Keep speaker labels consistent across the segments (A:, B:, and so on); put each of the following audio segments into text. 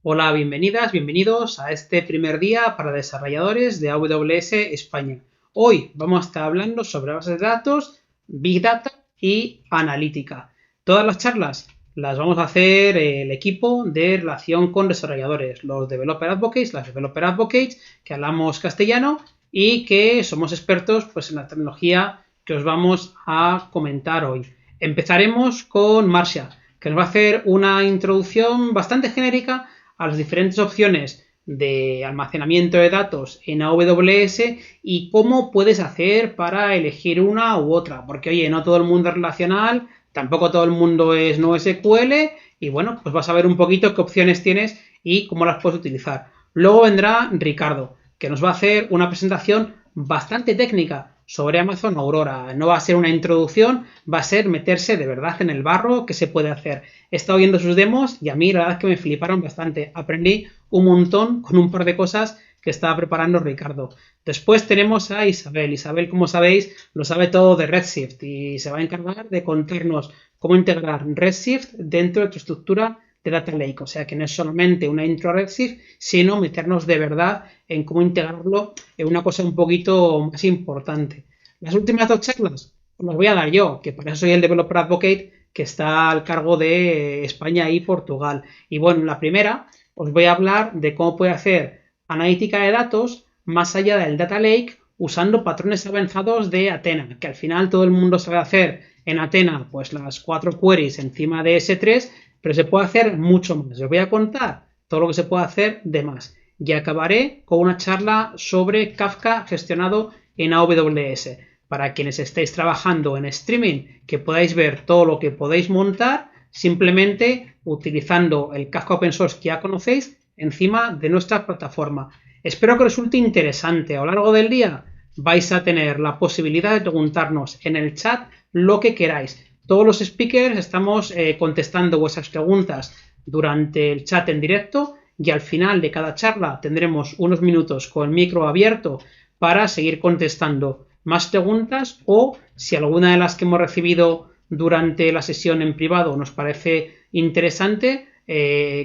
A: Hola, bienvenidas, bienvenidos a este primer día para desarrolladores de AWS España. Hoy vamos a estar hablando sobre bases de datos, Big Data y analítica. Todas las charlas las vamos a hacer el equipo de relación con desarrolladores, los Developer Advocates, las Developer Advocates, que hablamos castellano y que somos expertos pues, en la tecnología que os vamos a comentar hoy. Empezaremos con Marcia, que nos va a hacer una introducción bastante genérica a las diferentes opciones de almacenamiento de datos en AWS y cómo puedes hacer para elegir una u otra. Porque, oye, no todo el mundo es relacional, tampoco todo el mundo es NoSQL y, bueno, pues vas a ver un poquito qué opciones tienes y cómo las puedes utilizar. Luego vendrá Ricardo, que nos va a hacer una presentación bastante técnica sobre Amazon Aurora. No va a ser una introducción, va a ser meterse de verdad en el barro que se puede hacer. He estado viendo sus demos y a mí la verdad es que me fliparon bastante. Aprendí un montón con un par de cosas que estaba preparando Ricardo. Después tenemos a Isabel. Isabel, como sabéis, lo sabe todo de Redshift y se va a encargar de contarnos cómo integrar Redshift dentro de tu estructura de Data Lake. O sea que no es solamente una intro a Redshift, sino meternos de verdad en cómo integrarlo en una cosa un poquito más importante. Las últimas dos charlas os las voy a dar yo, que para eso soy el Developer Advocate que está al cargo de España y Portugal. Y bueno, en la primera os voy a hablar de cómo puede hacer analítica de datos más allá del Data Lake usando patrones avanzados de Athena, que al final todo el mundo sabe hacer en Athena pues las 4 queries encima de S3, pero se puede hacer mucho más. Os voy a contar todo lo que se puede hacer de más. Y acabaré con una charla sobre Kafka gestionado en AWS. Para quienes estéis trabajando en streaming, que podáis ver todo lo que podéis montar simplemente utilizando el Kafka Open Source que ya conocéis encima de nuestra plataforma. Espero que resulte interesante. A lo largo del día vais a tener la posibilidad de preguntarnos en el chat lo que queráis. Todos los speakers estamos contestando vuestras preguntas durante el chat en directo y al final de cada charla tendremos unos minutos con el micro abierto para seguir contestando más preguntas o si alguna de las que hemos recibido durante la sesión en privado nos parece interesante,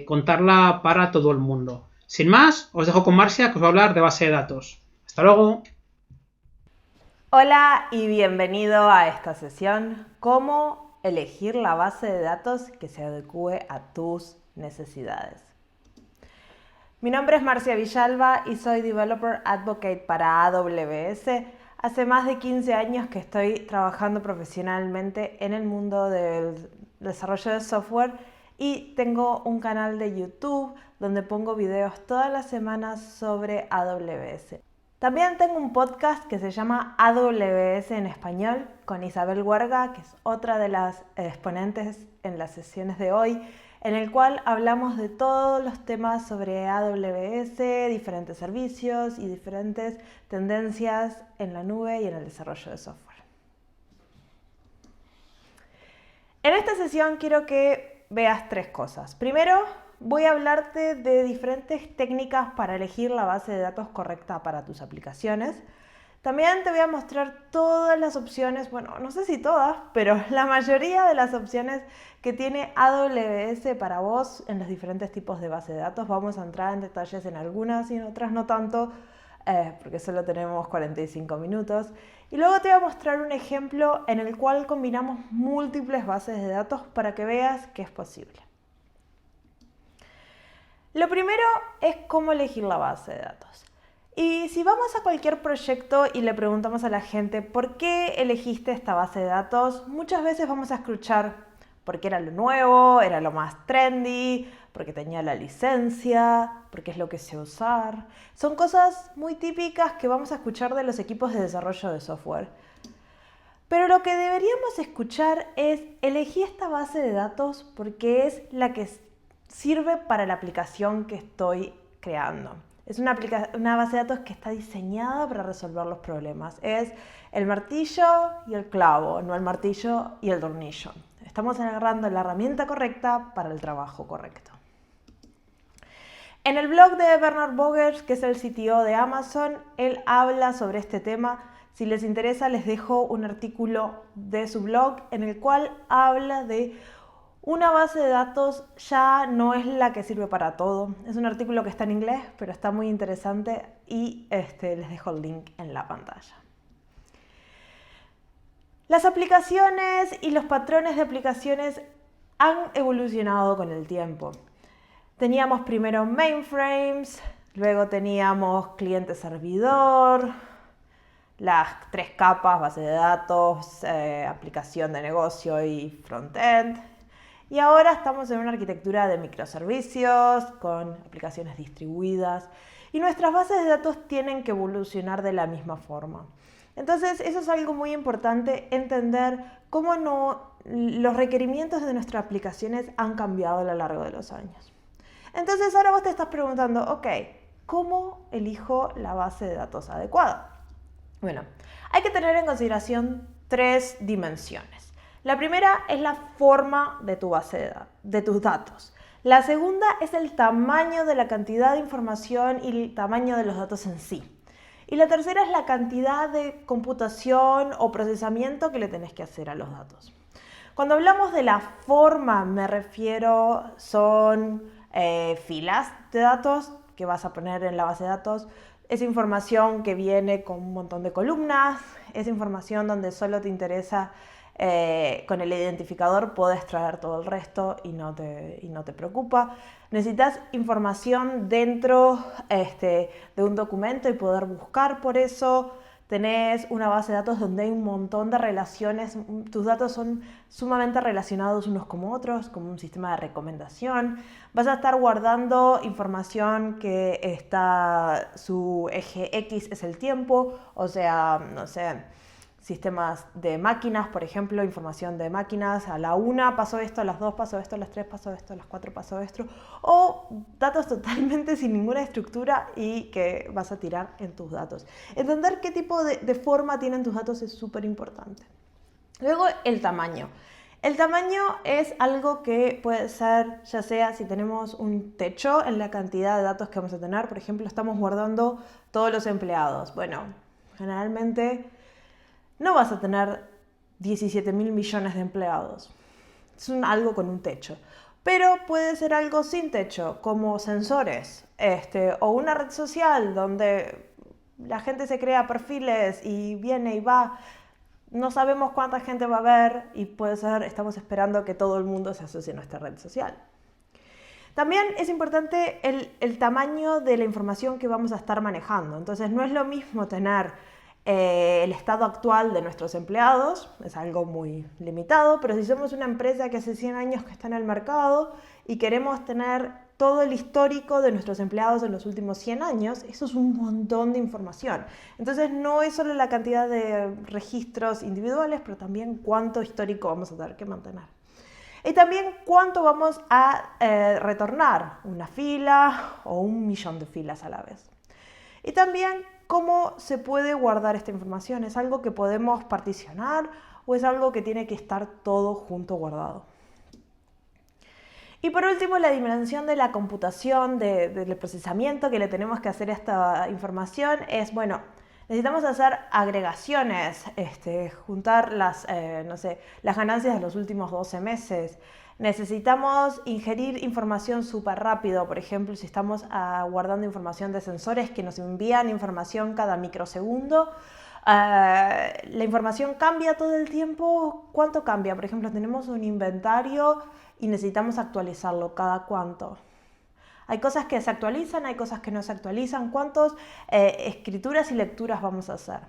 A: contarla para todo el mundo. Sin más, os dejo con Marcia, que os va a hablar de base de datos. Hasta luego.
B: Hola y bienvenido a esta sesión, cómo elegir la base de datos que se adecue a tus necesidades. Mi nombre es Marcia Villalba y soy Developer Advocate para AWS. Hace más de 15 años que estoy trabajando profesionalmente en el mundo del desarrollo de software y tengo un canal de YouTube donde pongo videos todas las semanas sobre AWS. También tengo un podcast que se llama AWS en español con Isabel Huerga, que es otra de las exponentes en las sesiones de hoy, en el cual hablamos de todos los temas sobre AWS, diferentes servicios y diferentes tendencias en la nube y en el desarrollo de software. En esta sesión quiero que veas 3 cosas. Primero, voy a hablarte de diferentes técnicas para elegir la base de datos correcta para tus aplicaciones. También te voy a mostrar todas las opciones, bueno, no sé si todas, pero la mayoría de las opciones que tiene AWS para vos en los diferentes tipos de base de datos. Vamos a entrar en detalles en algunas y en otras no tanto, porque solo tenemos 45 minutos. Y luego te voy a mostrar un ejemplo en el cual combinamos múltiples bases de datos para que veas que es posible. Lo primero es cómo elegir la base de datos. Y si vamos a cualquier proyecto y le preguntamos a la gente ¿por qué elegiste esta base de datos? Muchas veces vamos a escuchar porque era lo nuevo, era lo más trendy, porque tenía la licencia, porque es lo que sé usar. Son cosas muy típicas que vamos a escuchar de los equipos de desarrollo de software. Pero lo que deberíamos escuchar es elegí esta base de datos porque es la que sirve para la aplicación que estoy creando. Es una base de datos que está diseñada para resolver los problemas. Es el martillo y el clavo, no el martillo y el tornillo. Estamos agarrando la herramienta correcta para el trabajo correcto. En el blog de Bernard Bogers, que es el CTO de Amazon, él habla sobre este tema. Si les interesa, les dejo un artículo de su blog en el cual habla de Una base de datos ya no es la que sirve para todo. Es un artículo que está en inglés, pero está muy interesante y les dejo el link en la pantalla. Las aplicaciones y los patrones de aplicaciones han evolucionado con el tiempo. Teníamos primero mainframes, luego teníamos cliente-servidor, las 3 capas, base de datos, aplicación de negocio y frontend. Y ahora estamos en una arquitectura de microservicios, con aplicaciones distribuidas. Y nuestras bases de datos tienen que evolucionar de la misma forma. Entonces, eso es algo muy importante, entender cómo los requerimientos de nuestras aplicaciones han cambiado a lo largo de los años. Entonces, ahora vos te estás preguntando, ok, ¿cómo elijo la base de datos adecuada? Bueno, hay que tener en consideración 3 dimensiones. La primera es la forma de tu base de tus datos. La segunda es el tamaño de la cantidad de información y el tamaño de los datos en sí. Y la tercera es la cantidad de computación o procesamiento que le tenés que hacer a los datos. Cuando hablamos de la forma, me refiero, son filas de datos que vas a poner en la base de datos. Es información que viene con un montón de columnas, es información donde solo te interesa, con el identificador puedes traer todo el resto y no te preocupa. Necesitas información dentro de un documento y poder buscar por eso. Tenés una base de datos donde hay un montón de relaciones, tus datos son sumamente relacionados unos con otros, como un sistema de recomendación. Vas a estar guardando información que su eje X es el tiempo, o sea, no sé, sistemas de máquinas, por ejemplo, información de máquinas, a la 1 pasó esto, a las 2 pasó esto, a las 3 pasó esto, a las 4 pasó esto, o datos totalmente sin ninguna estructura y que vas a tirar en tus datos. Entender qué tipo de forma tienen tus datos es súper importante. Luego, el tamaño. El tamaño es algo que puede ser, ya sea si tenemos un techo en la cantidad de datos que vamos a tener, por ejemplo, estamos guardando todos los empleados. Bueno, generalmente no vas a tener 17.000 millones de empleados. Es algo con un techo. Pero puede ser algo sin techo, como sensores, o una red social donde la gente se crea perfiles y viene y va. No sabemos cuánta gente va a ver y puede ser, estamos esperando que todo el mundo se asocie a nuestra red social. También es importante el tamaño de la información que vamos a estar manejando. Entonces, no es lo mismo tener el estado actual de nuestros empleados, es algo muy limitado, pero si somos una empresa que hace 100 años que está en el mercado y queremos tener todo el histórico de nuestros empleados en los últimos 100 años, eso es un montón de información. Entonces no es solo la cantidad de registros individuales, pero también cuánto histórico vamos a tener que mantener. Y también cuánto vamos a retornar, una fila o 1.000.000 de filas a la vez. Y también cómo se puede guardar esta información. ¿Es algo que podemos particionar o es algo que tiene que estar todo junto guardado? Y por último, la dimensión de la computación, del procesamiento que le tenemos que hacer a esta información es, bueno, necesitamos hacer agregaciones, juntar las ganancias de los últimos 12 meses. Necesitamos ingerir información súper rápido, por ejemplo, si estamos guardando información de sensores que nos envían información cada microsegundo. La información cambia todo el tiempo. ¿Cuánto cambia? Por ejemplo, tenemos un inventario y necesitamos actualizarlo. ¿Cada cuánto? Hay cosas que se actualizan, hay cosas que no se actualizan. ¿Cuántas escrituras y lecturas vamos a hacer?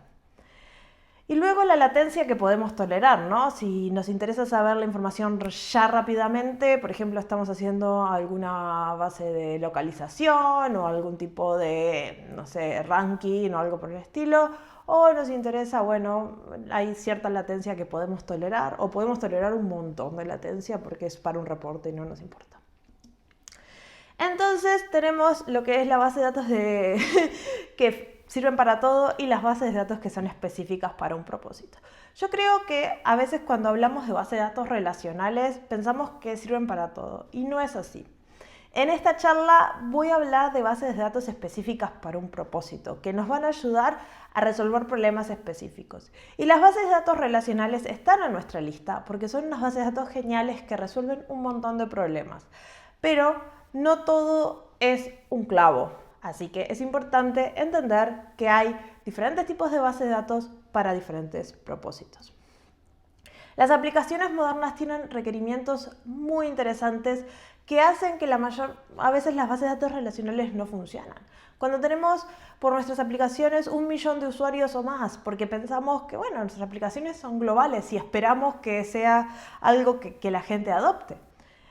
B: Y luego la latencia que podemos tolerar, ¿no? Si nos interesa saber la información ya rápidamente, por ejemplo, estamos haciendo alguna base de localización o algún tipo de, no sé, ranking o algo por el estilo, o nos interesa, bueno, hay cierta latencia que podemos tolerar o podemos tolerar un montón de latencia porque es para un reporte y no nos importa. Entonces tenemos lo que es la base de datos que sirven para todo y las bases de datos que son específicas para un propósito. Yo creo que a veces cuando hablamos de bases de datos relacionales pensamos que sirven para todo y no es así. En esta charla voy a hablar de bases de datos específicas para un propósito, que nos van a ayudar a resolver problemas específicos. Y las bases de datos relacionales están en nuestra lista porque son unas bases de datos geniales que resuelven un montón de problemas. Pero no todo es un clavo, así que es importante entender que hay diferentes tipos de bases de datos para diferentes propósitos. Las aplicaciones modernas tienen requerimientos muy interesantes que hacen que a veces las bases de datos relacionales no funcionan. Cuando tenemos por nuestras aplicaciones 1 millón de usuarios o más, porque pensamos que nuestras aplicaciones son globales y esperamos que sea algo que la gente adopte.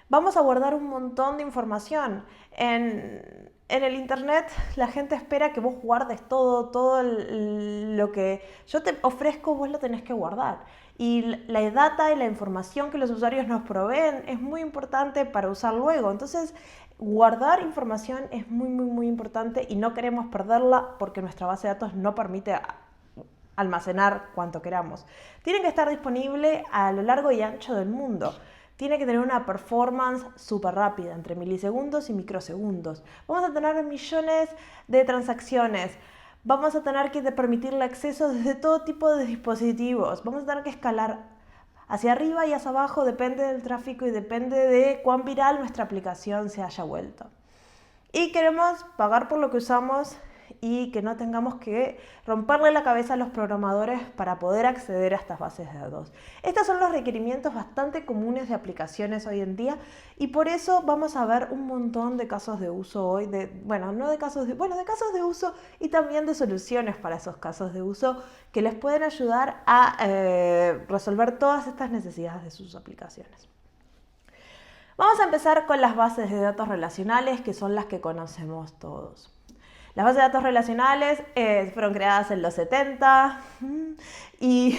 B: Vamos a guardar un montón de información. En el internet la gente espera que vos guardes todo lo que yo te ofrezco, vos lo tenés que guardar. Y la data y la información que los usuarios nos proveen es muy importante para usar luego. Entonces, guardar información es muy importante y no queremos perderla porque nuestra base de datos no permite almacenar cuanto queramos. Tiene que estar disponible a lo largo y ancho del mundo. Tiene que tener una performance súper rápida, entre milisegundos y microsegundos. Vamos a tener millones de transacciones. Vamos a tener que permitirle acceso desde todo tipo de dispositivos. Vamos a tener que escalar hacia arriba y hacia abajo, depende del tráfico y depende de cuán viral nuestra aplicación se haya vuelto. Y queremos pagar por lo que usamos y que no tengamos que romperle la cabeza a los programadores para poder acceder a estas bases de datos. Estos son los requerimientos bastante comunes de aplicaciones hoy en día y por eso vamos a ver un montón de casos de uso hoy, de casos de uso y también de soluciones para esos casos de uso que les pueden ayudar a resolver todas estas necesidades de sus aplicaciones. Vamos a empezar con las bases de datos relacionales, que son las que conocemos todos. Las bases de datos relacionales fueron creadas en los 70 y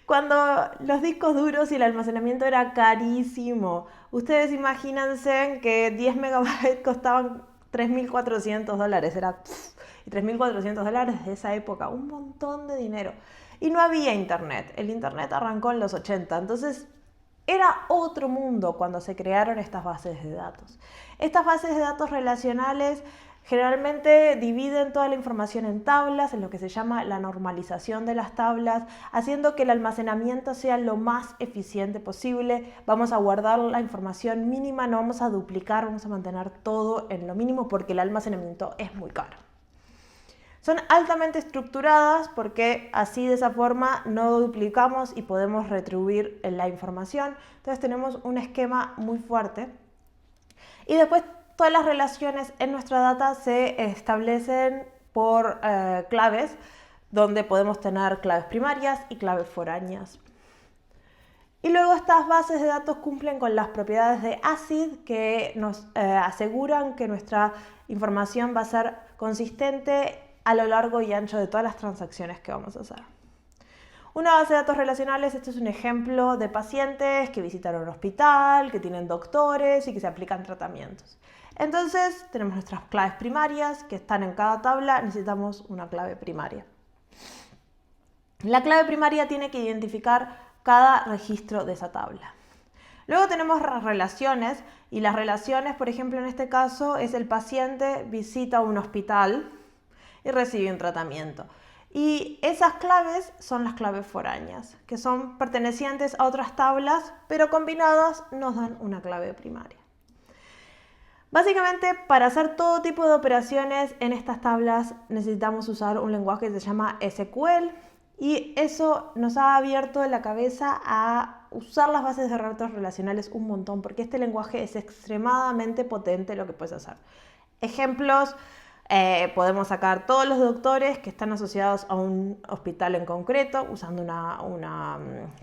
B: cuando los discos duros y el almacenamiento era carísimo. Ustedes imagínense que 10 megabytes costaban $3.400. Y $3.400 de esa época, un montón de dinero. Y no había internet. El internet arrancó en los 80, entonces era otro mundo cuando se crearon estas bases de datos. Estas bases de datos relacionales generalmente dividen toda la información en tablas, en lo que se llama la normalización de las tablas, haciendo que el almacenamiento sea lo más eficiente posible. Vamos a guardar la información mínima, no vamos a duplicar, vamos a mantener todo en lo mínimo porque el almacenamiento es muy caro. Son altamente estructuradas porque así de esa forma no duplicamos y podemos retribuir la información. Entonces tenemos un esquema muy fuerte. Y después todas las relaciones en nuestra data se establecen por claves, donde podemos tener claves primarias y claves foráneas. Y luego estas bases de datos cumplen con las propiedades de ACID que nos aseguran que nuestra información va a ser consistente a lo largo y ancho de todas las transacciones que vamos a hacer. Una base de datos relacionales, este es un ejemplo de pacientes que visitaron un hospital, que tienen doctores y que se aplican tratamientos. Entonces tenemos nuestras claves primarias que están en cada tabla, necesitamos una clave primaria. La clave primaria tiene que identificar cada registro de esa tabla. Luego tenemos relaciones y las relaciones, por ejemplo, en este caso es el paciente visita un hospital y recibe un tratamiento. Y esas claves son las claves foráneas, que son pertenecientes a otras tablas, pero combinadas nos dan una clave primaria. Básicamente, para hacer todo tipo de operaciones en estas tablas necesitamos usar un lenguaje que se llama SQL y eso nos ha abierto la cabeza a usar las bases de datos relacionales un montón, porque este lenguaje es extremadamente potente lo que puedes hacer. Ejemplos. Podemos sacar todos los doctores que están asociados a un hospital en concreto usando una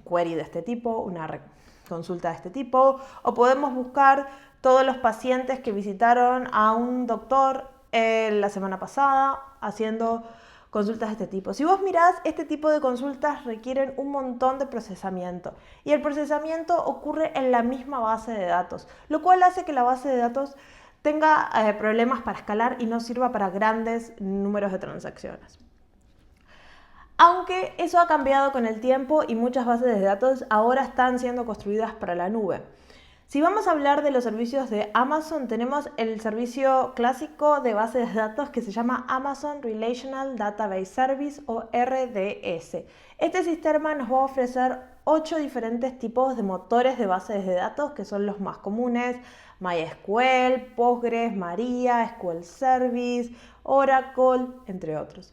B: query de este tipo, una consulta de este tipo, o podemos buscar todos los pacientes que visitaron a un doctor la semana pasada haciendo consultas de este tipo. Si vos mirás, este tipo de consultas requieren un montón de procesamiento y el procesamiento ocurre en la misma base de datos, lo cual hace que la base de datos tenga problemas para escalar y no sirva para grandes números de transacciones. Aunque eso ha cambiado con el tiempo y muchas bases de datos ahora están siendo construidas para la nube. Si vamos a hablar de los servicios de Amazon, tenemos el servicio clásico de bases de datos que se llama Amazon Relational Database Service o RDS. Este sistema nos va a ofrecer 8 diferentes tipos de motores de bases de datos que son los más comunes: MySQL, Postgres, Maria, SQL Service, Oracle, entre otros.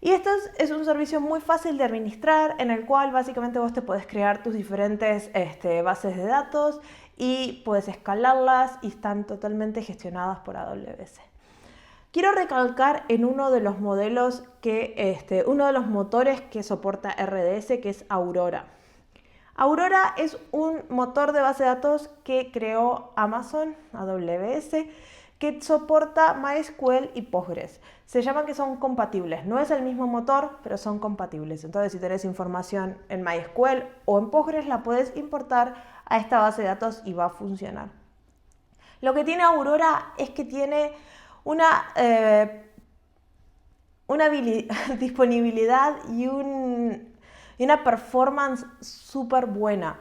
B: Y esto es un servicio muy fácil de administrar, en el cual básicamente vos te podés crear tus diferentes bases de datos y puedes escalarlas y están totalmente gestionadas por AWS. Quiero recalcar en uno de los modelos uno de los motores que soporta RDS, que es Aurora. Aurora es un motor de base de datos que creó Amazon, AWS, que soporta MySQL y Postgres. Se llaman que son compatibles. No es el mismo motor, pero son compatibles. Entonces, si tenés información en MySQL o en Postgres, la puedes importar a esta base de datos y va a funcionar. Lo que tiene Aurora es que tiene una disponibilidad y una performance súper buena.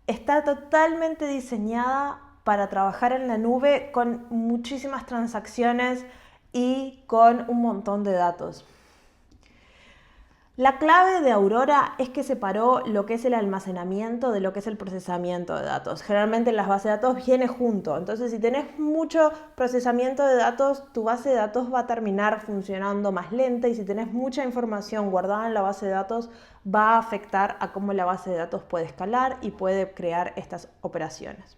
B: Está totalmente diseñada para trabajar en la nube con muchísimas transacciones y con un montón de datos. La clave de Aurora es que separó lo que es el almacenamiento de lo que es el procesamiento de datos. Generalmente en las bases de datos viene junto, entonces si tenés mucho procesamiento de datos, tu base de datos va a terminar funcionando más lenta, y si tenés mucha información guardada en la base de datos, va a afectar a cómo la base de datos puede escalar y puede crear estas operaciones.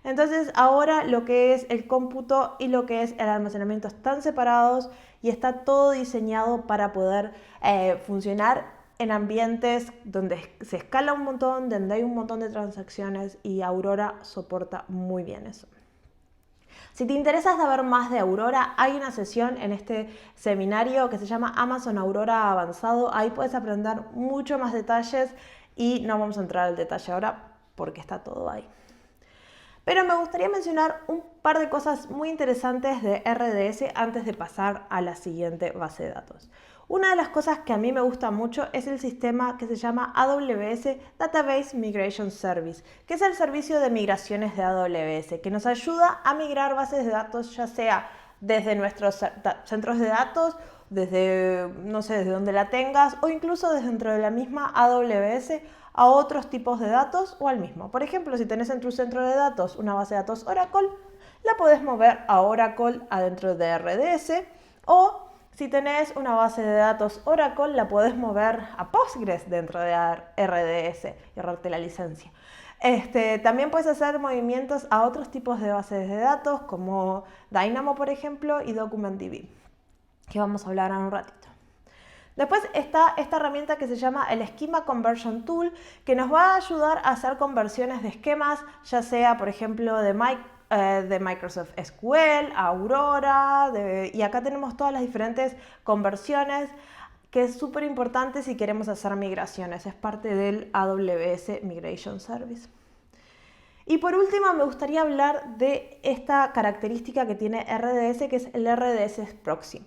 B: Entonces ahora lo que es el cómputo y lo que es el almacenamiento están separados y está todo diseñado para poder funcionar en ambientes donde se escala un montón, donde hay un montón de transacciones, y Aurora soporta muy bien eso. Si te interesa saber más de Aurora, hay una sesión en este seminario que se llama Amazon Aurora Avanzado. Ahí puedes aprender mucho más detalles y no vamos a entrar al detalle ahora porque está todo ahí. Pero me gustaría mencionar un par de cosas muy interesantes de RDS antes de pasar a la siguiente base de datos. Una de las cosas que a mí me gusta mucho es el sistema que se llama AWS Database Migration Service, que es el servicio de migraciones de AWS, que nos ayuda a migrar bases de datos, ya sea desde nuestros centros de datos, desde donde la tengas, o incluso desde dentro de la misma AWS, a otros tipos de datos o al mismo. Por ejemplo, si tenés en tu centro de datos una base de datos Oracle, la podés mover a Oracle adentro de RDS, o si tenés una base de datos Oracle, la podés mover a Postgres dentro de RDS y ahorrarte la licencia. También puedes hacer movimientos a otros tipos de bases de datos como Dynamo, por ejemplo, y DocumentDB, que vamos a hablar en un ratito. Después está esta herramienta que se llama el Schema Conversion Tool, que nos va a ayudar a hacer conversiones de esquemas, ya sea, por ejemplo, de Microsoft SQL, Aurora, y acá tenemos todas las diferentes conversiones, que es súper importante si queremos hacer migraciones. Es parte del AWS Migration Service. Y por último, me gustaría hablar de esta característica que tiene RDS, que es el RDS Proxy.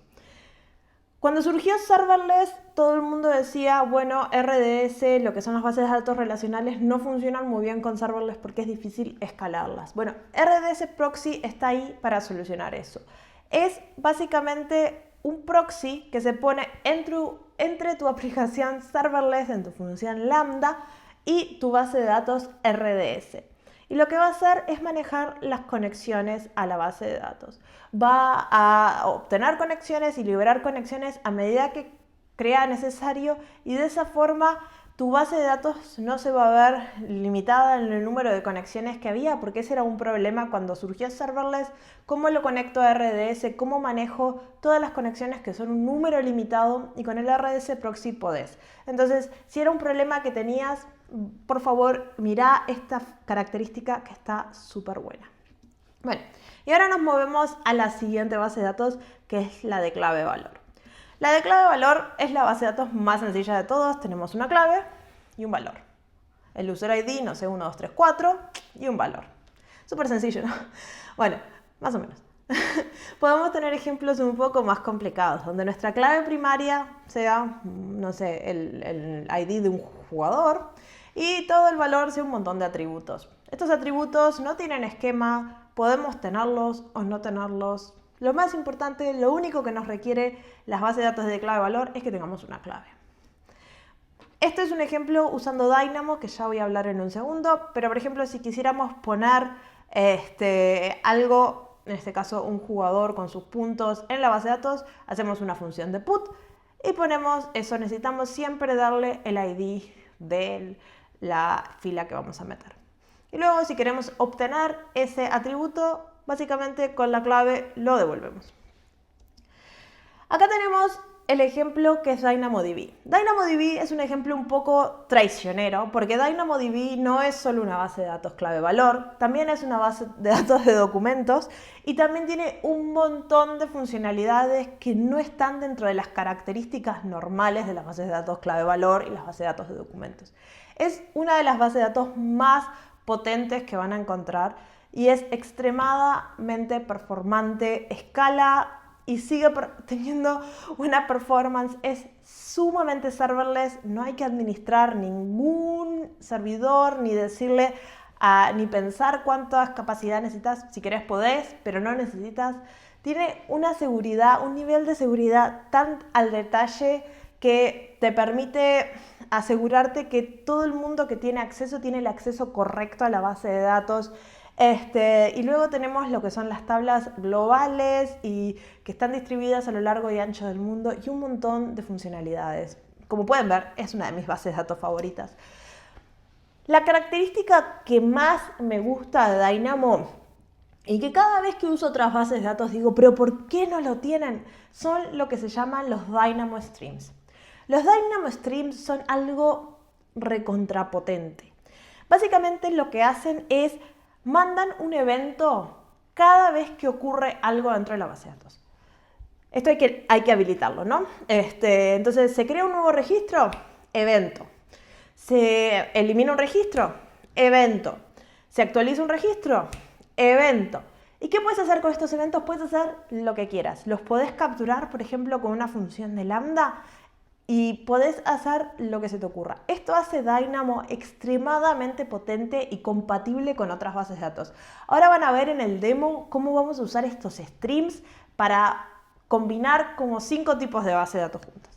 B: Cuando surgió Serverless, todo el mundo decía, bueno, RDS, lo que son las bases de datos relacionales, no funcionan muy bien con Serverless porque es difícil escalarlas. Bueno, RDS Proxy está ahí para solucionar eso. Es básicamente un proxy que se pone entre tu aplicación Serverless, en tu función Lambda, y tu base de datos RDS. Y lo que va a hacer es manejar las conexiones a la base de datos. Va a obtener conexiones y liberar conexiones a medida que crea necesario, y de esa forma tu base de datos no se va a ver limitada en el número de conexiones que había, porque ese era un problema cuando surgió Serverless. ¿Cómo lo conecto a RDS? ¿Cómo manejo todas las conexiones que son un número limitado? Y con el RDS Proxy podés. Entonces, si era un problema que tenías, por favor, mirá esta característica que está súper buena. Bueno, y ahora nos movemos a la siguiente base de datos, que es la de clave valor. La de clave valor es la base de datos más sencilla de todos. Tenemos una clave y un valor. El user ID, 1, 2, 3, 4 y un valor. Súper sencillo, ¿no? Bueno, más o menos. Podemos tener ejemplos un poco más complicados, donde nuestra clave primaria sea, el ID de un jugador, y todo el valor sea un montón de atributos. Estos atributos no tienen esquema, podemos tenerlos o no tenerlos. Lo más importante, lo único que nos requiere las bases de datos de clave-valor es que tengamos una clave. Este es un ejemplo usando Dynamo, que ya voy a hablar en un segundo, pero por ejemplo si quisiéramos poner algo, en este caso un jugador con sus puntos en la base de datos, hacemos una función de put y ponemos eso. Necesitamos siempre darle el ID de la fila que vamos a meter. Y luego si queremos obtener ese atributo, básicamente con la clave lo devolvemos. Acá tenemos el ejemplo que es DynamoDB. DynamoDB es un ejemplo un poco traicionero porque DynamoDB no es solo una base de datos clave-valor, también es una base de datos de documentos y también tiene un montón de funcionalidades que no están dentro de las características normales de las bases de datos clave-valor y las bases de datos de documentos. Es una de las bases de datos más potentes que van a encontrar y es extremadamente performante, escala y sigue teniendo una performance, es sumamente serverless, no hay que administrar ningún servidor, ni decirle, ni pensar cuántas capacidades necesitas, si querés podés, pero no necesitas. Tiene una seguridad, un nivel de seguridad tan al detalle que te permite asegurarte que todo el mundo que tiene acceso tiene el acceso correcto a la base de datos. Y luego tenemos lo que son las tablas globales y que están distribuidas a lo largo y ancho del mundo y un montón de funcionalidades. Como pueden ver, es una de mis bases de datos favoritas. La característica que más me gusta de Dynamo y que cada vez que uso otras bases de datos digo, pero ¿por qué no lo tienen? Son lo que se llaman los Dynamo Streams. Los Dynamo Streams son algo recontrapotente. Básicamente lo que hacen es mandan un evento cada vez que ocurre algo dentro de la base de datos. Esto hay que habilitarlo, ¿no? Entonces, se crea un nuevo registro, evento. Se elimina un registro, evento. Se actualiza un registro, evento. ¿Y qué puedes hacer con estos eventos? Puedes hacer lo que quieras. Los podés capturar, por ejemplo, con una función de lambda y podés hacer lo que se te ocurra. Esto hace Dynamo extremadamente potente y compatible con otras bases de datos. Ahora van a ver en el demo cómo vamos a usar estos streams para combinar como 5 tipos de bases de datos juntas.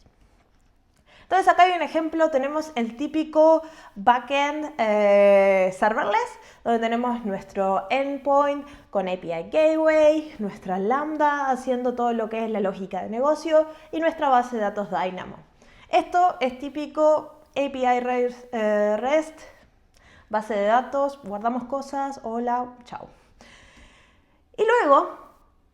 B: Entonces acá hay un ejemplo, tenemos el típico backend serverless, donde tenemos nuestro endpoint con API Gateway, nuestra lambda haciendo todo lo que es la lógica de negocio y nuestra base de datos Dynamo. Esto es típico API REST, base de datos, guardamos cosas, hola, chao. Y luego,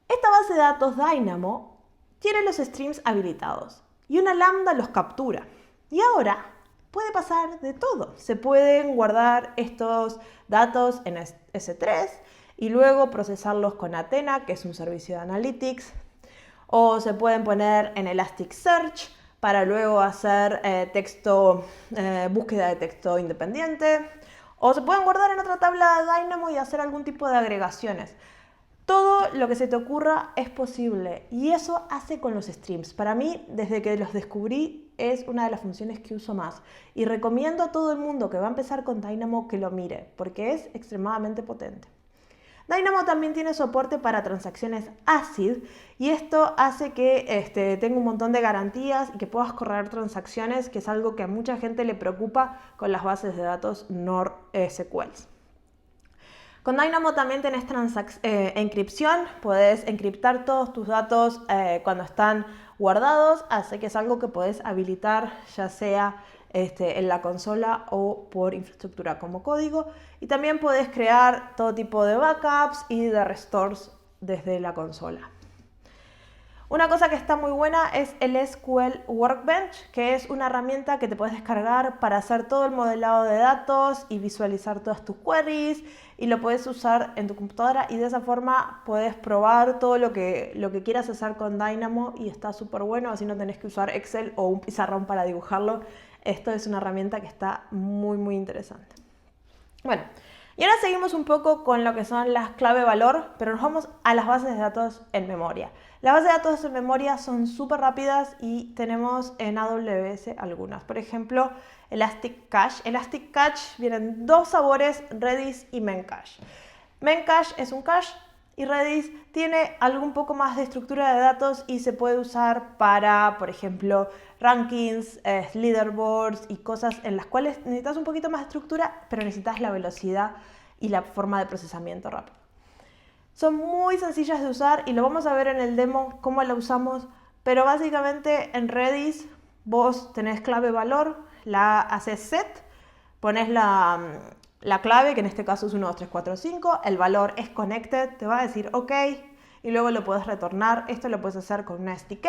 B: esta base de datos Dynamo tiene los streams habilitados y una lambda los captura. Y ahora puede pasar de todo. Se pueden guardar estos datos en S3 y luego procesarlos con Athena, que es un servicio de analytics, o se pueden poner en Elasticsearch para luego hacer búsqueda de texto independiente, o se pueden guardar en otra tabla de Dynamo y hacer algún tipo de agregaciones. Todo lo que se te ocurra es posible y eso hace con los streams. Para mí, desde que los descubrí, es una de las funciones que uso más y recomiendo a todo el mundo que va a empezar con Dynamo que lo mire porque es extremadamente potente. Dynamo también tiene soporte para transacciones ACID y esto hace que tenga un montón de garantías y que puedas correr transacciones, que es algo que a mucha gente le preocupa con las bases de datos NoSQL. Con Dynamo también tenés encripción, podés encriptar todos tus datos cuando están guardados, así que es algo que podés habilitar ya sea en la consola o por infraestructura como código. Y también podés crear todo tipo de backups y de restores desde la consola. Una cosa que está muy buena es el SQL Workbench, que es una herramienta que te puedes descargar para hacer todo el modelado de datos y visualizar todas tus queries y lo puedes usar en tu computadora y de esa forma puedes probar todo lo que quieras hacer con Dynamo y está súper bueno, así no tenés que usar Excel o un pizarrón para dibujarlo. Esto es una herramienta que está muy muy interesante. Bueno, Y ahora seguimos un poco con lo que son las clave-valor, pero nos vamos a las bases de datos en memoria. Las bases de datos en memoria son súper rápidas y tenemos en AWS algunas. Por ejemplo, Elastic Cache. Elastic Cache vienen dos sabores, Redis y Memcache. Memcache es un cache y Redis tiene algo un poco más de estructura de datos y se puede usar para, por ejemplo, rankings, leaderboards y cosas en las cuales necesitas un poquito más de estructura, pero necesitas la velocidad y la forma de procesamiento rápido. Son muy sencillas de usar y lo vamos a ver en el demo cómo la usamos, pero básicamente en Redis vos tenés clave valor, la haces set, pones la clave, que en este caso es 1, 2, 3, 4, 5, el valor es connected, te va a decir OK, y luego lo puedes retornar. Esto lo puedes hacer con una SDK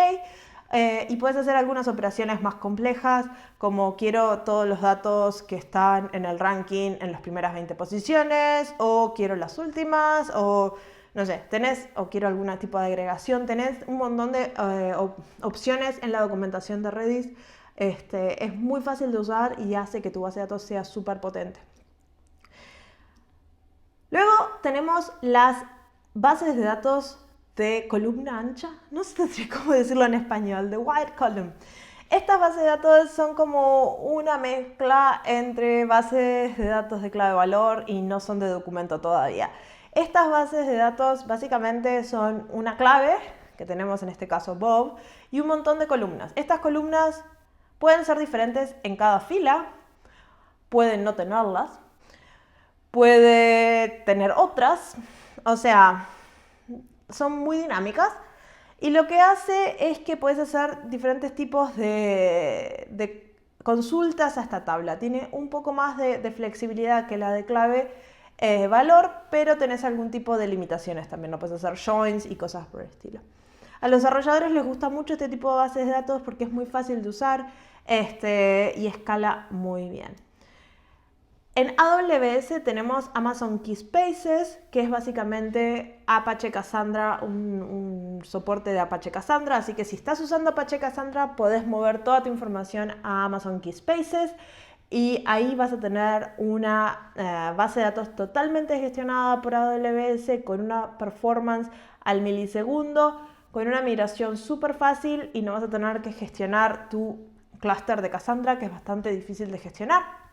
B: y puedes hacer algunas operaciones más complejas, como quiero todos los datos que están en el ranking en las primeras 20 posiciones, o quiero las últimas, o no sé, o quiero algún tipo de agregación. Tenés un montón de opciones en la documentación de Redis. Es muy fácil de usar y hace que tu base de datos sea súper potente. Luego tenemos las bases de datos de columna ancha, no sé cómo decirlo en español, de wide column. Estas bases de datos son como una mezcla entre bases de datos de clave valor y no son de documento todavía. Estas bases de datos básicamente son una clave, que tenemos en este caso Bob, y un montón de columnas. Estas columnas pueden ser diferentes en cada fila, pueden no tenerlas, puede tener otras, o sea, son muy dinámicas. Y lo que hace es que puedes hacer diferentes tipos de consultas a esta tabla. Tiene un poco más de flexibilidad que la de clave valor, pero tenés algún tipo de limitaciones también. No puedes hacer joins y cosas por el estilo. A los desarrolladores les gusta mucho este tipo de bases de datos porque es muy fácil de usar y escala muy bien. En AWS tenemos Amazon Keyspaces, que es básicamente Apache Cassandra, un soporte de Apache Cassandra. Así que si estás usando Apache Cassandra, podés mover toda tu información a Amazon Keyspaces y ahí vas a tener una base de datos totalmente gestionada por AWS con una performance al milisegundo, con una migración súper fácil y no vas a tener que gestionar tu clúster de Cassandra, que es bastante difícil de gestionar.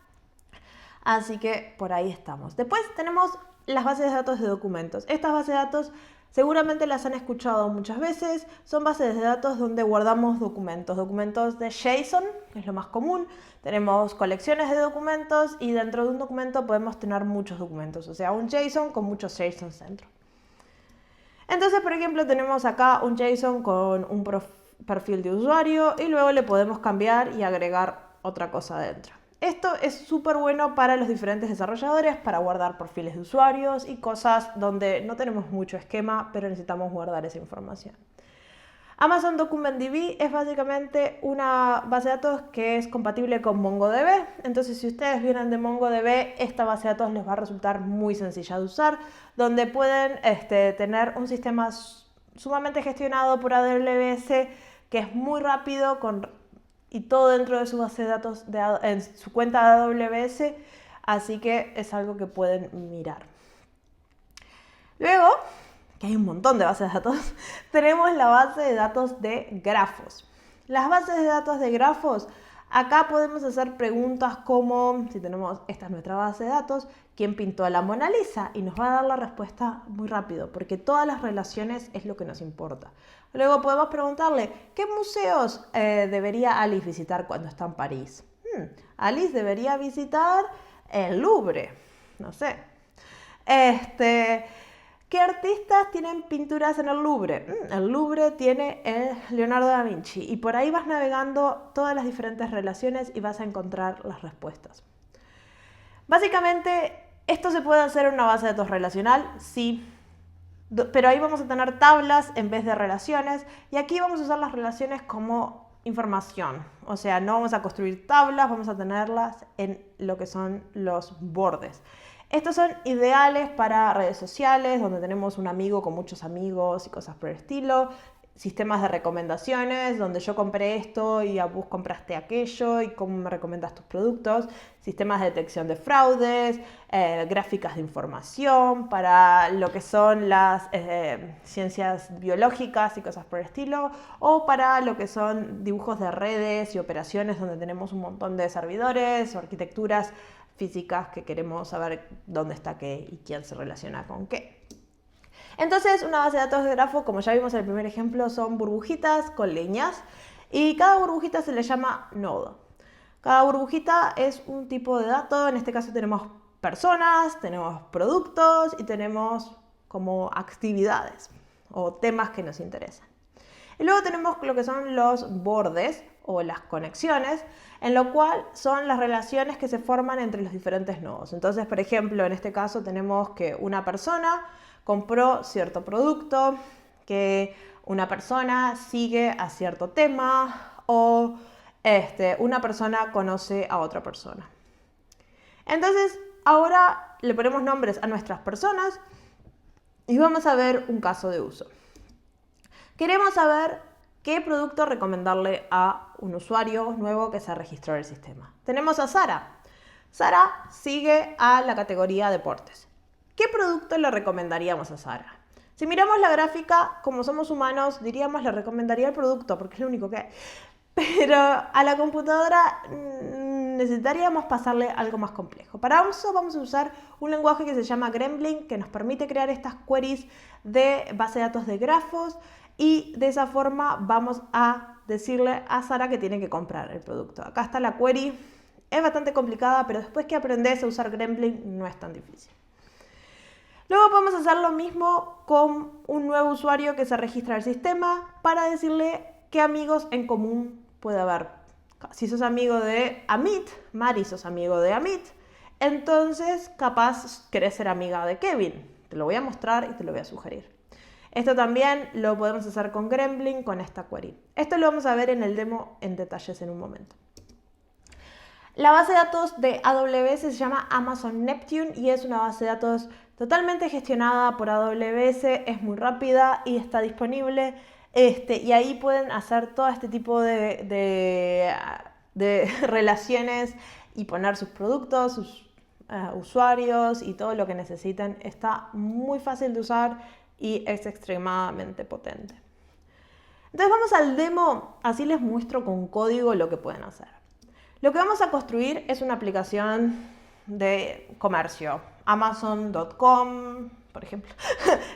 B: Así que por ahí estamos. Después tenemos las bases de datos de documentos. Estas bases de datos seguramente las han escuchado muchas veces. Son bases de datos donde guardamos documentos. Documentos de JSON, que es lo más común. Tenemos colecciones de documentos y dentro de un documento podemos tener muchos documentos. O sea, un JSON con muchos JSONs dentro. Entonces, por ejemplo, tenemos acá un JSON con un perfil de usuario y luego le podemos cambiar y agregar otra cosa dentro. Esto es súper bueno para los diferentes desarrolladores, para guardar perfiles de usuarios y cosas donde no tenemos mucho esquema, pero necesitamos guardar esa información. Amazon DocumentDB es básicamente una base de datos que es compatible con MongoDB. Entonces, si ustedes vienen de MongoDB, esta base de datos les va a resultar muy sencilla de usar, donde pueden tener un sistema sumamente gestionado por AWS, que es muy rápido y todo dentro de su base de datos en su cuenta de AWS, así que es algo que pueden mirar. Luego, que hay un montón de bases de datos, tenemos la base de datos de grafos. Las bases de datos de grafos, acá podemos hacer preguntas como, si tenemos, esta es nuestra base de datos, ¿quién pintó a la Mona Lisa? Y nos va a dar la respuesta muy rápido, porque todas las relaciones es lo que nos importa. Luego podemos preguntarle, ¿qué museos debería Alice visitar cuando está en París? Alice debería visitar el Louvre, no sé. ¿Qué artistas tienen pinturas en el Louvre? El Louvre tiene Leonardo da Vinci. Y por ahí vas navegando todas las diferentes relaciones y vas a encontrar las respuestas. Básicamente, ¿esto se puede hacer en una base de datos relacional? Sí. Pero ahí vamos a tener tablas en vez de relaciones. Y aquí vamos a usar las relaciones como información. O sea, no vamos a construir tablas, vamos a tenerlas en lo que son los bordes. Estos son ideales para redes sociales, donde tenemos un amigo con muchos amigos y cosas por el estilo. sistemas de recomendaciones, donde yo compré esto y vos compraste aquello y cómo me recomendas tus productos, sistemas de detección de fraudes, gráficas de información para lo que son las ciencias biológicas y cosas por el estilo, o para lo que son dibujos de redes y operaciones donde tenemos un montón de servidores o arquitecturas físicas que queremos saber dónde está qué y quién se relaciona con qué. Entonces, una base de datos de grafo, como ya vimos en el primer ejemplo, son burbujitas con líneas y cada burbujita se le llama nodo. Cada burbujita es un tipo de dato, en este caso tenemos personas, tenemos productos y tenemos como actividades o temas que nos interesan. Y luego tenemos lo que son los bordes o las conexiones, en lo cual son las relaciones que se forman entre los diferentes nodos. Entonces, por ejemplo, en este caso tenemos que una persona compró cierto producto, que una persona sigue a cierto tema o una persona conoce a otra persona. Entonces, ahora le ponemos nombres a nuestras personas y vamos a ver un caso de uso. Queremos saber qué producto recomendarle a un usuario nuevo que se registró en el sistema. Tenemos a Sara. Sara sigue a la categoría deportes. ¿Qué producto le recomendaríamos a Sara? Si miramos la gráfica, como somos humanos, diríamos le recomendaría el producto porque es lo único que hay. Pero a la computadora necesitaríamos pasarle algo más complejo. Para eso vamos a usar un lenguaje que se llama Gremlin, que nos permite crear estas queries de base de datos de grafos y de esa forma vamos a decirle a Sara que tiene que comprar el producto. Acá está la query. Es bastante complicada, pero después que aprendes a usar Gremlin no es tan difícil. Luego podemos hacer lo mismo con un nuevo usuario que se registra al sistema para decirle qué amigos en común puede haber. Si sos amigo de Amit, Mari sos amigo de Amit, entonces capaz querés ser amiga de Kevin. Te lo voy a mostrar y te lo voy a sugerir. Esto también lo podemos hacer con Gremlin, con esta query. Esto lo vamos a ver en el demo en detalles en un momento. La base de datos de AWS se llama Amazon Neptune y es una base de datos totalmente gestionada por AWS, es muy rápida y está disponible. Y ahí pueden hacer todo este tipo de relaciones y poner sus productos, sus usuarios y todo lo que necesiten. Está muy fácil de usar y es extremadamente potente. Entonces vamos al demo, así les muestro con código lo que pueden hacer. Lo que vamos a construir es una aplicación de comercio, Amazon.com, por ejemplo,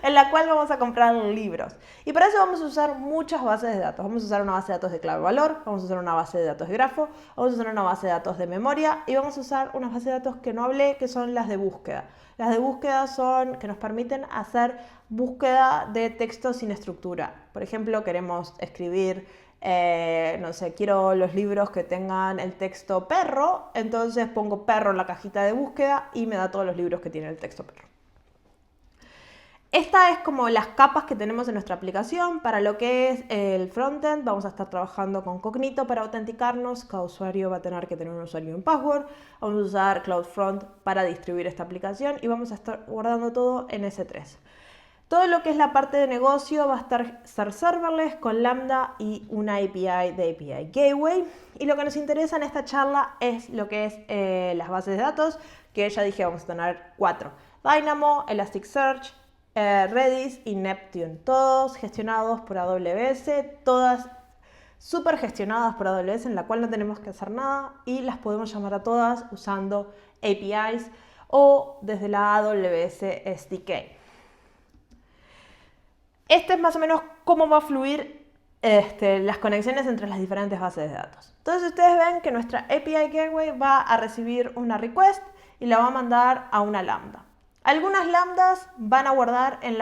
B: en la cual vamos a comprar libros. Y para eso vamos a usar muchas bases de datos. Vamos a usar una base de datos de clave-valor, vamos a usar una base de datos de grafo, vamos a usar una base de datos de memoria y vamos a usar unas bases de datos que no hablé, que son las de búsqueda. Las de búsqueda son que nos permiten hacer búsqueda de texto sin estructura. Por ejemplo, queremos escribir no sé, quiero los libros que tengan el texto perro, entonces pongo perro en la cajita de búsqueda y me da todos los libros que tienen el texto perro. Esta es como las capas que tenemos en nuestra aplicación. Para lo que es el frontend vamos a estar trabajando con Cognito para autenticarnos. Cada usuario va a tener que tener un usuario y un password. Vamos a usar CloudFront para distribuir esta aplicación y vamos a estar guardando todo en S3. Todo lo que es la parte de negocio va a ser serverless con Lambda y una API de API Gateway. Y lo que nos interesa en esta charla es lo que es las bases de datos, que ya dije vamos a tener 4. Dynamo, Elasticsearch, Redis y Neptune. Todos gestionados por AWS, todas súper gestionadas por AWS en la cual no tenemos que hacer nada y las podemos llamar a todas usando APIs o desde la AWS SDK. Este es más o menos cómo va a fluir las conexiones entre las diferentes bases de datos. Entonces ustedes ven que nuestra API Gateway va a recibir una request y la va a mandar a una Lambda. Algunas Lambdas van a guardar en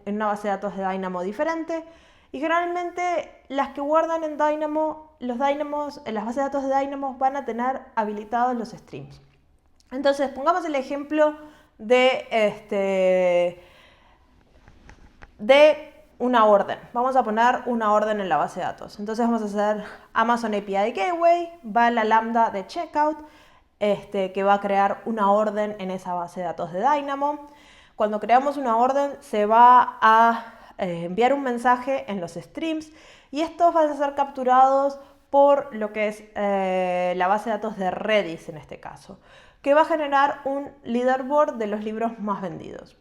B: una base de datos de Dynamo diferente y generalmente las que guardan en Dynamo, las bases de datos de Dynamo van a tener habilitados los streams. Entonces pongamos el ejemplo de una orden. Vamos a poner una orden en la base de datos. Entonces vamos a hacer Amazon API Gateway, va la lambda de checkout, que va a crear una orden en esa base de datos de Dynamo. Cuando creamos una orden se va a enviar un mensaje en los streams y estos van a ser capturados por lo que es la base de datos de Redis en este caso, que va a generar un leaderboard de los libros más vendidos.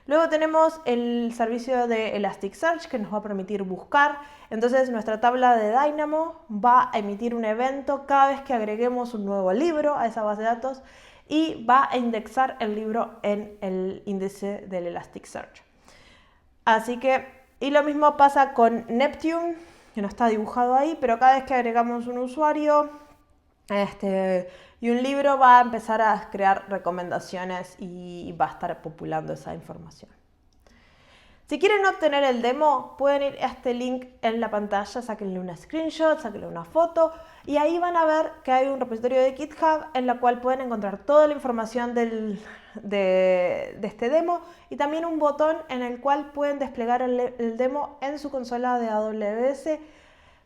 B: Luego tenemos el servicio de Elasticsearch que nos va a permitir buscar. Entonces nuestra tabla de Dynamo va a emitir un evento cada vez que agreguemos un nuevo libro a esa base de datos y va a indexar el libro en el índice del Elasticsearch. Así que, y lo mismo pasa con Neptune, que no está dibujado ahí, pero cada vez que agregamos un usuario y un libro va a empezar a crear recomendaciones y va a estar populando esa información. Si quieren obtener el demo, pueden ir a este link en la pantalla, sáquenle una screenshot, sáquenle una foto y ahí van a ver que hay un repositorio de GitHub en la cual pueden encontrar toda la información de este demo y también un botón en el cual pueden desplegar el demo en su consola de AWS.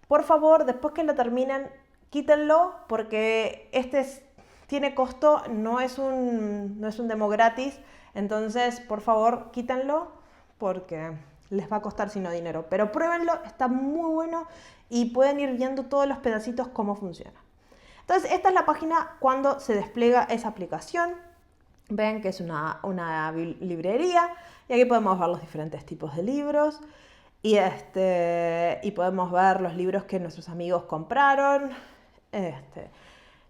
B: Por favor, después que lo terminen, quítenlo porque tiene costo, no es un demo gratis, entonces por favor quítenlo porque les va a costar sino dinero. Pero pruébenlo, está muy bueno y pueden ir viendo todos los pedacitos cómo funciona. Entonces esta es la página cuando se despliega esa aplicación. Ven que es una librería y aquí podemos ver los diferentes tipos de libros y podemos ver los libros que nuestros amigos compraron,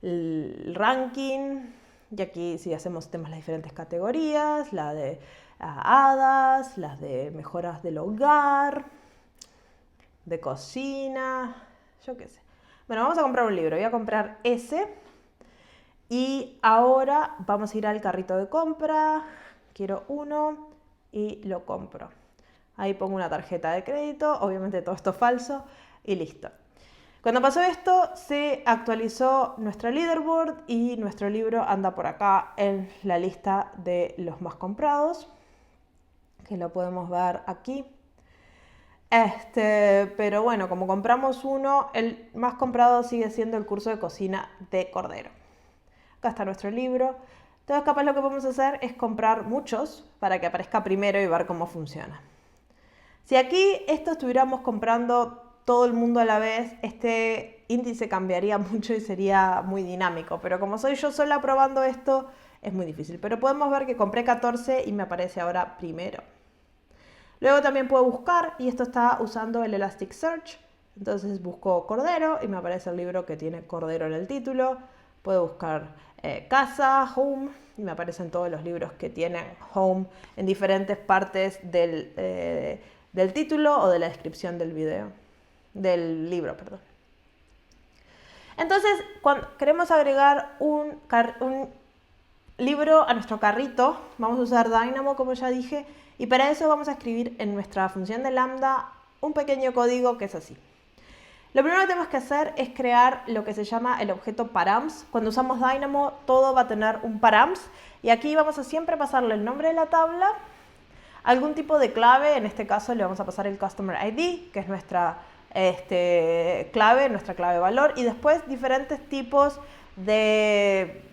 B: el ranking, y aquí si tenemos las diferentes categorías, la de hadas, las de mejoras del hogar, de cocina, yo qué sé. Bueno, vamos a comprar un libro, voy a comprar ese y ahora vamos a ir al carrito de compra, quiero uno y lo compro. Ahí pongo una tarjeta de crédito, obviamente todo esto es falso y listo. Cuando pasó esto, se actualizó nuestra leaderboard y nuestro libro anda por acá en la lista de los más comprados, que lo podemos ver aquí. Pero bueno, como compramos uno, el más comprado sigue siendo el curso de cocina de Cordero. Acá está nuestro libro. Entonces capaz lo que podemos hacer es comprar muchos para que aparezca primero y ver cómo funciona. Si aquí esto estuviéramos comprando todo el mundo a la vez, este índice cambiaría mucho y sería muy dinámico. Pero como soy yo sola probando esto, es muy difícil. Pero podemos ver que compré 14 y me aparece ahora primero. Luego también puedo buscar y esto está usando el Elasticsearch. Entonces busco Cordero y me aparece el libro que tiene Cordero en el título. Puedo buscar casa, home y me aparecen todos los libros que tienen home en diferentes partes del título o de la descripción del libro, perdón. Entonces, cuando queremos agregar un libro a nuestro carrito, vamos a usar Dynamo, como ya dije, y para eso vamos a escribir en nuestra función de lambda un pequeño código que es así. Lo primero que tenemos que hacer es crear lo que se llama el objeto params. Cuando usamos Dynamo, todo va a tener un params, y aquí vamos a siempre pasarle el nombre de la tabla, algún tipo de clave, en este caso le vamos a pasar el Customer ID, que es nuestra clave valor, y después diferentes tipos de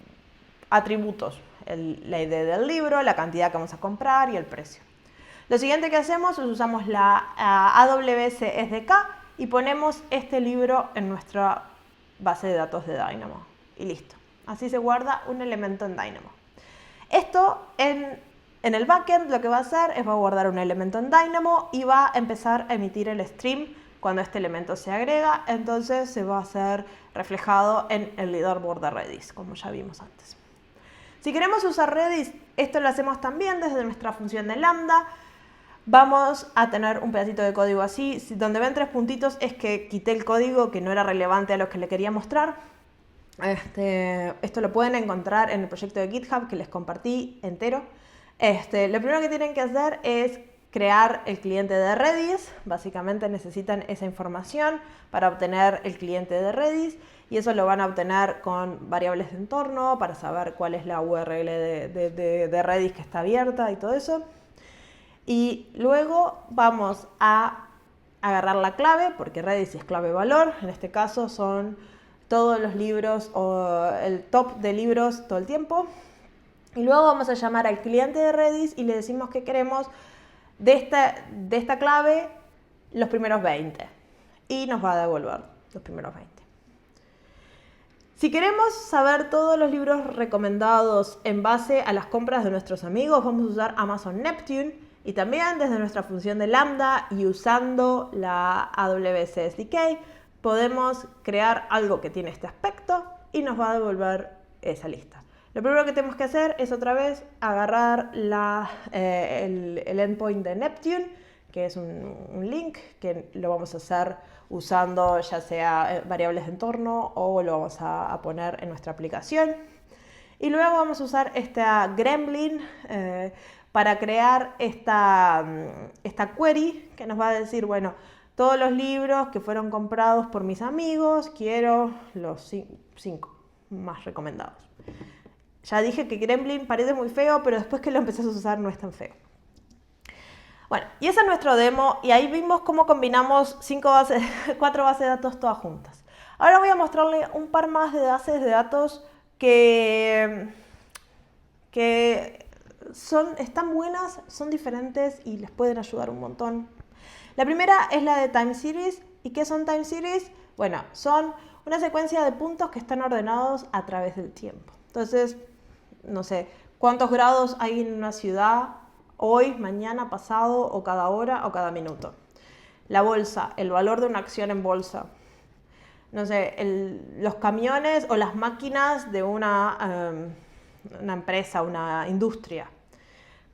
B: atributos, la ID del libro, la cantidad que vamos a comprar y el precio. Lo siguiente que hacemos es usamos la AWS SDK y ponemos este libro en nuestra base de datos de Dynamo y listo. Así se guarda un elemento en Dynamo. Esto en el backend lo que va a hacer es va a guardar un elemento en Dynamo y va a empezar a emitir el stream cuando este elemento se agrega, entonces se va a hacer reflejado en el leaderboard de Redis, como ya vimos antes. Si queremos usar Redis, esto lo hacemos también desde nuestra función de lambda. Vamos a tener un pedacito de código así, donde ven 3 puntitos es que quité el código que no era relevante a lo que le quería mostrar. Esto lo pueden encontrar en el proyecto de GitHub que les compartí entero. Lo primero que tienen que hacer es crear el cliente de Redis. Básicamente necesitan esa información para obtener el cliente de Redis y eso lo van a obtener con variables de entorno para saber cuál es la URL de Redis que está abierta y todo eso. Y luego vamos a agarrar la clave, porque Redis es clave valor, en este caso son todos los libros o el top de libros todo el tiempo. Y luego vamos a llamar al cliente de Redis y le decimos que queremos de esta clave los primeros 20 y nos va a devolver los primeros 20. Si queremos saber todos los libros recomendados en base a las compras de nuestros amigos, vamos a usar Amazon Neptune y también desde nuestra función de Lambda y usando la AWS SDK podemos crear algo que tiene este aspecto y nos va a devolver esa lista. Lo primero que tenemos que hacer es otra vez agarrar el endpoint de Neptune, que es un link que lo vamos a hacer usando ya sea variables de entorno o lo vamos a poner en nuestra aplicación. Y luego vamos a usar esta Gremlin para crear esta query que nos va a decir, bueno, todos los libros que fueron comprados por mis amigos, quiero los 5 más recomendados. Ya dije que Gremlin parece muy feo, pero después que lo empezás a usar no es tan feo. Bueno, y ese es nuestro demo y ahí vimos cómo combinamos 4 bases de datos todas juntas. Ahora voy a mostrarle un par más de bases de datos que están buenas, son diferentes y les pueden ayudar un montón. La primera es la de Time Series. ¿Y qué son Time Series? Bueno, son una secuencia de puntos que están ordenados a través del tiempo. Entonces, no sé, cuántos grados hay en una ciudad hoy, mañana, pasado, o cada hora, o cada minuto. La bolsa, el valor de una acción en bolsa. No sé, los camiones o las máquinas de una empresa, una industria.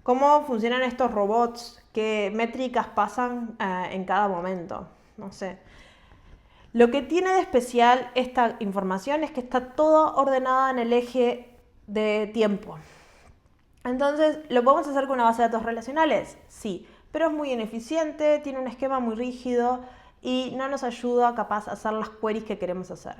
B: ¿Cómo funcionan estos robots? ¿Qué métricas pasan en cada momento? No sé. Lo que tiene de especial esta información es que está toda ordenada en el eje de tiempo. Entonces, ¿lo podemos hacer con una base de datos relacionales? Sí, pero es muy ineficiente, tiene un esquema muy rígido y no nos ayuda capaz a hacer las queries que queremos hacer.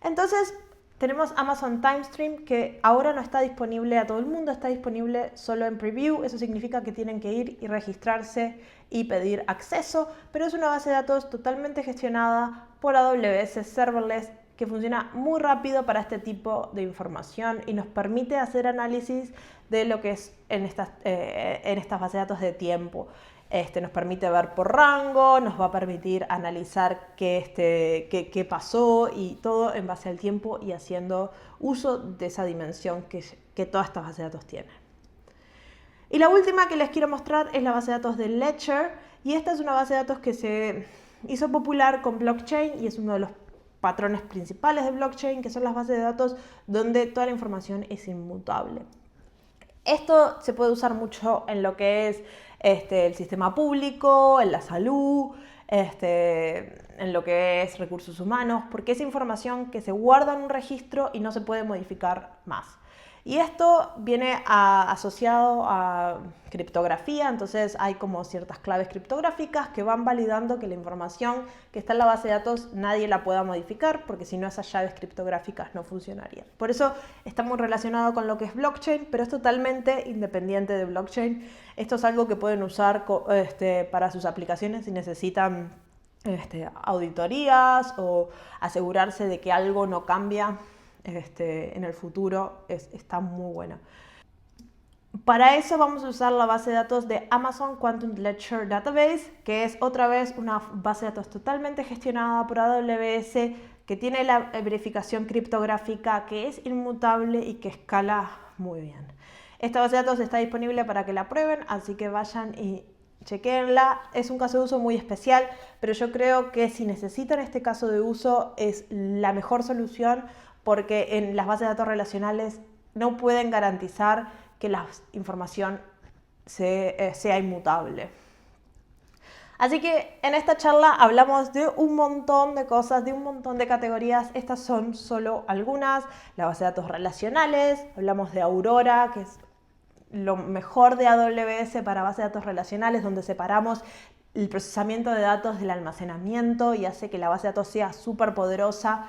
B: Entonces, tenemos Amazon TimeStream que ahora no está disponible a todo el mundo, está disponible solo en preview. Eso significa que tienen que ir y registrarse y pedir acceso, pero es una base de datos totalmente gestionada por AWS Serverless que funciona muy rápido para este tipo de información y nos permite hacer análisis de lo que es en estas bases de datos de tiempo. Nos permite ver por rango, nos va a permitir analizar qué pasó y todo en base al tiempo y haciendo uso de esa dimensión que todas estas bases de datos tienen. Y la última que les quiero mostrar es la base de datos de Ledger y esta es una base de datos que se hizo popular con blockchain y es uno de los patrones principales de blockchain, que son las bases de datos donde toda la información es inmutable. Esto se puede usar mucho en lo que es el sistema público, en la salud, en lo que es recursos humanos, porque es información que se guarda en un registro y no se puede modificar más. Y esto viene asociado a criptografía, entonces hay como ciertas claves criptográficas que van validando que la información que está en la base de datos nadie la pueda modificar, porque si no esas llaves criptográficas no funcionarían. Por eso está muy relacionado con lo que es blockchain, pero es totalmente independiente de blockchain. Esto es algo que pueden usar para sus aplicaciones si necesitan auditorías o asegurarse de que algo no cambia en el futuro. Está muy bueno. Para eso vamos a usar la base de datos de Amazon Quantum Ledger Database, que es otra vez una base de datos totalmente gestionada por AWS, que tiene la verificación criptográfica, que es inmutable y que escala muy bien. Esta base de datos está disponible para que la prueben, así que vayan y chequéenla. Es un caso de uso muy especial, pero yo creo que si necesitan este caso de uso es la mejor solución, porque en las bases de datos relacionales no pueden garantizar que la información sea inmutable. Así que en esta charla hablamos de un montón de cosas, de un montón de categorías. Estas son solo algunas. La base de datos relacionales, hablamos de Aurora, que es lo mejor de AWS para base de datos relacionales, donde separamos el procesamiento de datos del almacenamiento y hace que la base de datos sea súper poderosa.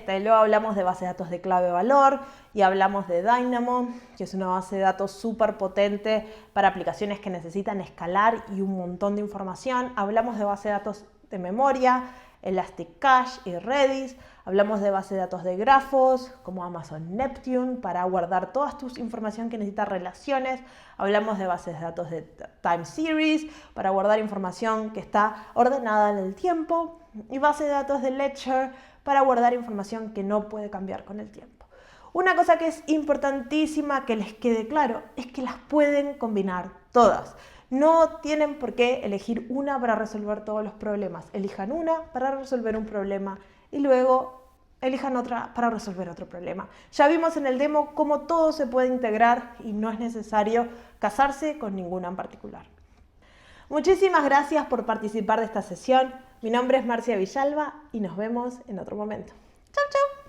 B: Luego hablamos de base de datos de clave valor y hablamos de Dynamo, que es una base de datos súper potente para aplicaciones que necesitan escalar y un montón de información. Hablamos de base de datos de memoria, Elastic Cache y Redis. Hablamos de base de datos de grafos, como Amazon Neptune, para guardar toda tu información que necesita relaciones. Hablamos de bases de datos de Time Series, para guardar información que está ordenada en el tiempo. Y base de datos de Ledger, para guardar información que no puede cambiar con el tiempo. Una cosa que es importantísima que les quede claro es que las pueden combinar todas. No tienen por qué elegir una para resolver todos los problemas. Elijan una para resolver un problema y luego elijan otra para resolver otro problema. Ya vimos en el demo cómo todo se puede integrar y no es necesario casarse con ninguna en particular. Muchísimas gracias por participar de esta sesión. Mi nombre es Marcia Villalba y nos vemos en otro momento. ¡Chau, chau!